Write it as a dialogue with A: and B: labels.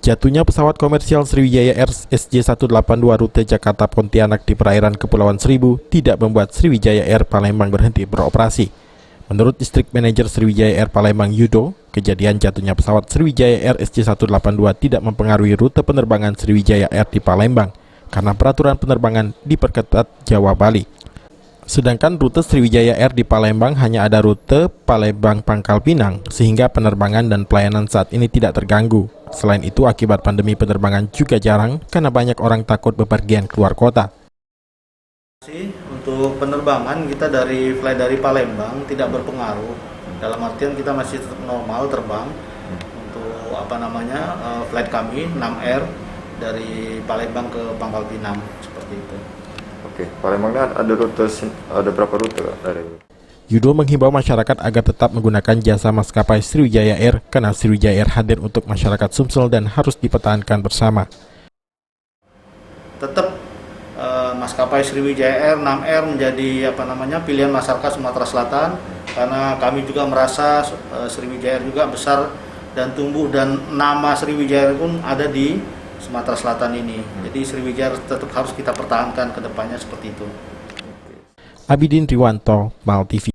A: Jatuhnya pesawat komersial Sriwijaya Air SJ182 rute Jakarta Pontianak di perairan Kepulauan Seribu tidak membuat Sriwijaya Air Palembang berhenti beroperasi. Menurut Distrik Manajer Sriwijaya Air Palembang Yudo, kejadian jatuhnya pesawat Sriwijaya Air SJ182 tidak mempengaruhi rute penerbangan Sriwijaya Air di Palembang karena peraturan penerbangan diperketat Jawa Bali. Sedangkan rute Sriwijaya Air di Palembang hanya ada rute Palembang-Pangkal Pinang, sehingga penerbangan dan pelayanan saat ini tidak terganggu. Selain itu, akibat pandemi penerbangan juga jarang karena banyak orang takut bepergian keluar kota.
B: Untuk penerbangan kita flight dari Palembang tidak berpengaruh. Dalam artian kita masih tetap normal terbang. Untuk flight kami 6R dari Palembang ke Pangkal Pinang seperti itu.
C: Oke, Palembang ada berapa rute dari?
A: Yudo menghimbau masyarakat agar tetap menggunakan jasa maskapai Sriwijaya Air karena Sriwijaya Air hadir untuk masyarakat Sumsel dan harus dipertahankan bersama.
B: Tetap maskapai Sriwijaya Air 6R menjadi pilihan masyarakat Sumatera Selatan karena kami juga merasa Sriwijaya Air juga besar dan tumbuh dan nama Sriwijaya Air pun ada di Sumatera Selatan ini. Jadi Sriwijaya Air tetap harus kita pertahankan ke depannya seperti itu.
A: Abidin Riwanto, MAL TV.